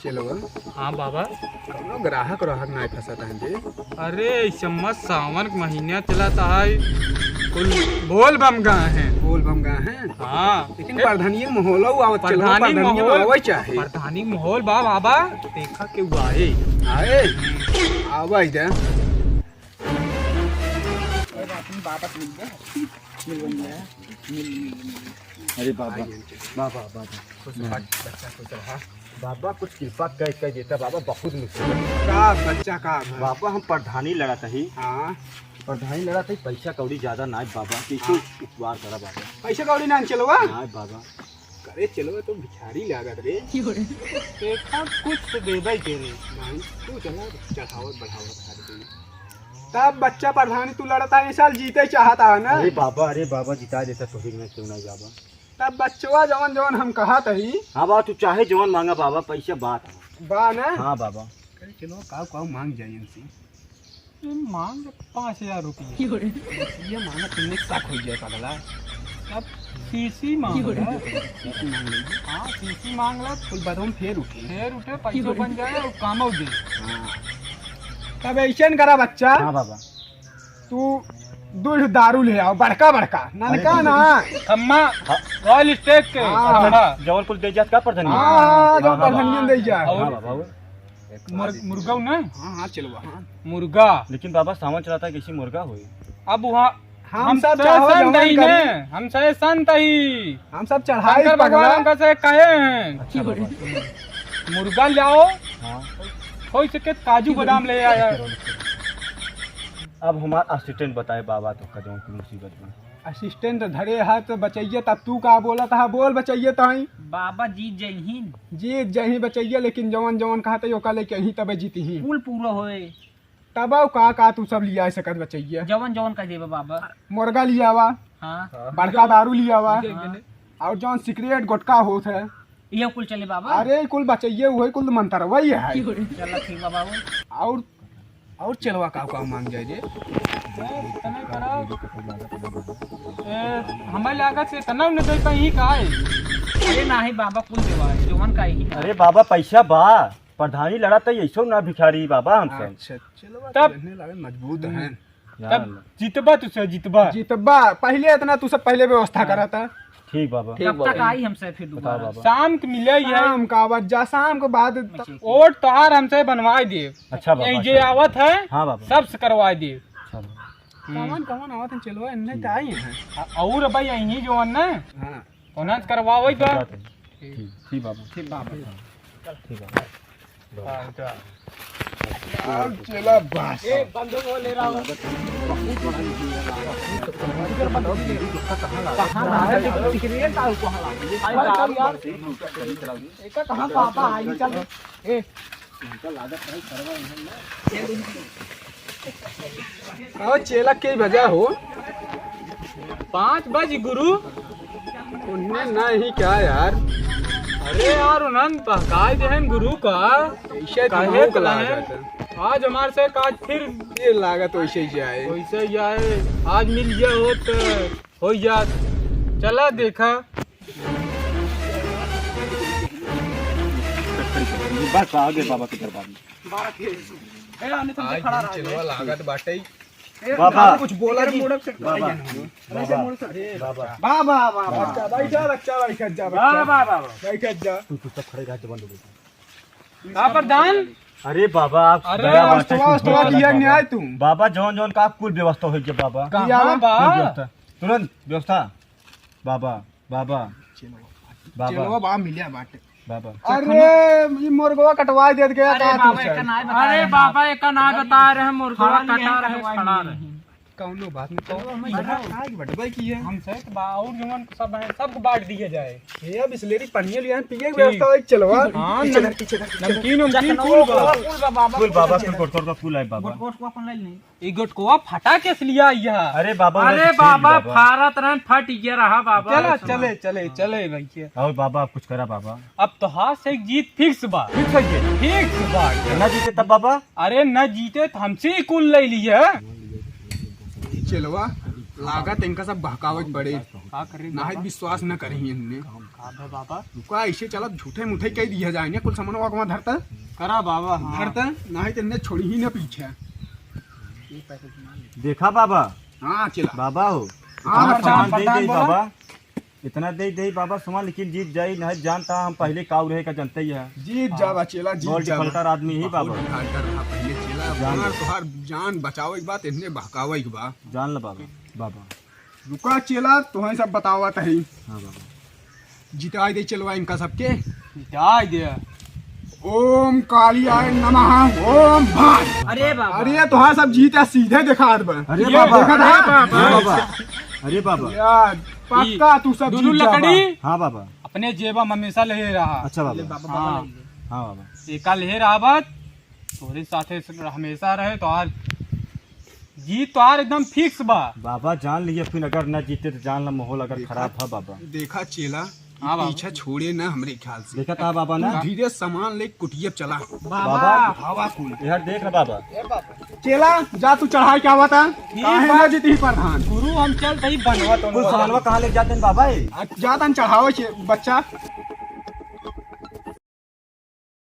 चलो हाँ बाबा। कौनो ग्राहक नहीं फंसता है जी। अरे चम्मच सावन के महीना चलाता है, कुल बोल बम गए हैं। बोल बम गए हैं। हाँ लेकिन प्रधानी माहौल आवत चलो चाहे प्रधानी माहौल बा बाबा, देखा के आए आए आवा इधर। अरे बाबा बाबा बाबा बच्चा को चढ़ा बाबा कुछ कृपा कह देता बाबा, बहुत मुश्किल का बच्चा का बाबा। हम प्रधानी लड़ाता ही, हाँ प्रधानी लड़ाता ही, पैसा कौड़ी ज्यादा ना बाबा, कैसे उपवार करा बाबा। पैसा कौड़ी ना चलो ना बाबा करे चलो तो भिखारी लागत रे। देखा कुछ तो देबे के रे। नहीं तू चला चढ़ावत बढ़ावत कर दे। तब बच्चा प्रधानी तू लड़ता है, इस साल जीते चाहता है ना। अरे बाबा जिता देता तो ही मैं क्यों नहीं बाबा। तब बच्चवा जवन जवन हम कहा तही। हाँ बाबा तू चाहे जवान मांगा बाबा, पैसा बात बा ना। हाँ बाबा करे चलो काव मांग जाइए इनसे। मांग 5000 रुपये। ये मांगा तुमने साख हो जाए पगला। अब सीसी मांग ला। सीसी मांग लीजिए। हाँ सीसी मांग ला, कुल बदम फिर उठे। पैसा बन जाए और काम दे। तब ऐसा करा बच्चा। हाँ बाबा तू दूध दारू ले आओ बड़का बड़का ननका ना। खम्मा रॉयल स्टेट के हाँ। जबलपुर दे जात का प्रधानी। हाँ जो प्रधानी दे जा। हाँ बाबा मुर्गा ना। हाँ चलो हाँ मुर्गा। लेकिन बाबा सावन चलाता है, कैसी मुर्गा हुई। अब वहाँ हम सब चढ़ाई हमसे संत ही, हम सब चढ़ाई शंकर भगवान का से कहे हैं। अच्छा बाबा। मुर्गा लाओ, हाँ हो सके काजू बादाम ले आया। अब हमारा असिस्टेंट बताए बाबा तो कदम की मुसीबत में। असिस्टेंट धरे है तो बचैये, तब तू का बोला था बोल बचैये तो ही बाबा जीत जही जीत जही बचैये। लेकिन जवन जवन कहा था ओका लेके ही तब जीती ही पुल पूरा होए। तब का तू सब लिया सकत बचैये। जवन जवन कह देबा बाबा। मुर्गा लिया हुआ, हाँ बड़का दारू लिया हुआ, और जौन सिगरेट गुटखा होत है ये कुल चले बाबा। अरे कुल बचैये वही कुल मंत्र वही है। चलो ठीक बा बाबू। और चलवा का मांग जाए रे। हमारे लागत से इतना न दे पाई का है। अरे नाही बाबा कुल देवा जवन का ही। अरे बाबा पैसा बा, प्रधानी लड़ाता है ऐसो ना भिखारी बाबा हमसे। अच्छा चलो तब मजबूत है। तब जीतबा तुझसे जीतबा पहले इतना तू सब पहले व्यवस्था करा था। ठीक बाबा। कब तक आई हमसे फिर बताओ दोबारा। बाबा। शाम के मिले ही है। शाम का बजा शाम के बाद वोट तोहार हमसे बनवाई दे। अच्छा बाबा। जे आवत है हाँ बाबा। सब से करवाई दे। अच्छा बाबा। कौन आवत है चलो इन्हें तो आई है। और भाई यही जो है ना हाँ उन्हें करवावई तो ठीक बाबा। ठीक बाबा। ठीक बाबा। और चला बस बंदूक वो ले रहा हूँ। कहाँ पापा आई चल और चेला के बजा हो 5 बज गुरु। उन्हें नहीं क्या यार। अरे यार उन्हें बहकाई दे गुरु का। ऐसे काहे तो लागत आज हमारे से काज फिर ये लागत वैसे ही जाए। वैसे जाए आज मिल जाए हो तो हो जात। चला देखा बस आगे बाबा के दरबार में। चलो लागत बाटे बाबा कुछ बोला नहीं। बाबा बाबा बच्चा बैठा बच्चा बैठ जा बैठ जा। तू सब खड़े रह जवान लोग। का प्रधान। अरे बाबा आप अरे दया वास्ते वास्तव किया न्याय तुम बाबा जौन जौन का कुल व्यवस्था हो गया बाबा। कहाँ बा? कुल व्यवस्था तुरंत व्यवस्था बाबा बाबा चलो बाबा बा मिलिया बाटे। बाबा। अरे ये मुर्गवा कटवा दे गया अरे बाबा एक ना बता। अरे बाबा एक ना बता रहे मुर्गा कटा रहे खड़ा रहे। कौनो बात नहीं कहो आगे बढ़ की है। हमसे तो और जवन सब है सबको बांट दिया जाए। ये बिस्लेरी पनिया लिया पिए की व्यवस्था है चलवा। हाँ, पीछे नमकीन नमकीन कुल बाबा कुल कोटकोर का कुल है बाबा। कोट को अपन ले नहीं। ई गोटकोवा फटा के लिया यह। अरे बाबा अरे बाबा फारत रन फट गया रहा बाबा। चला चले भैया। और बाबा आप कुछ करा बाबा। अब तो हाथ से जीत फिक्स बा। फिक्स बा। ना जीते तब बाबा। अरे न जीते तो हमसे ही कुल ले लिए। चलवा लागत इनका सब बहकावत बड़े का करे ना विश्वास न करेंगे इनने। अबे बाबा रुका ऐसे चला झूठे मुठे कह दिया जाए ना कुल सामान वहाँ धरता करा बाबा हाँ। धरता नहीं तो इन्हें छोड़ी ही ना पीछे। देखा बाबा हाँ चला बाबा हो हाँ, इतना सामान दे प्रधान दे बोला। बाबा, इतना दे बाबा सामान, लेकिन जीत जाई नहीं जानता हम पहले काऊ रहे का जानते ही है। जीत जावा चेला जीत गोल्ड जावा। डिफॉल्टर आदमी ही बाबा। बहुत डिफॉल्टर रहा पहले चेला जान अपना ले। तोहार जान बचावे के बात इन्हें बहकावे के बा। जान लो बाबा बाबा। रुका चेला तुम्हें सब बतावत है हाँ बाबा। जिताई दे चलवा इनका सबके। जाय दे ओम कालियाय नमः ओम भाई। अरे बाबा अरे तुहार सब जीता सीधे दिखा दे। अरे ये बाबा देखा था? हाँ बाबा। अरे बाबा यार पक्का तू सब दोनों जीत जावा। लकड़ी हाँ बाबा। अपने जेबा में हमेशा ले रहा। अच्छा बाबा। हाँ हाँ बाबा। एका ले रहा बात तोरे साथे हमेशा रहे तो आर जीत तो आर एकदम फिक्स बा। बाबा जान लिए, फिर अगर न जीते तो जान ला माहौल अगर खराब था बाबा। देखा चेला हाँ बाबा। पीछे छोड़े ना हमरे ख्याल से। देखा था बाबा ना तू धीरे सामान ले कुटियब चला। बाबा। हवा कुल यार देख रहा बाबा। चेला जा तू चढ़ाई क्या हुआ था काहे ना जीती प्रधान। गुरु हम चल तही बनवा तो कुल सामानवा कहाँ ले जाते हैं बाबा ये? जाता चढ़ावे बच्चा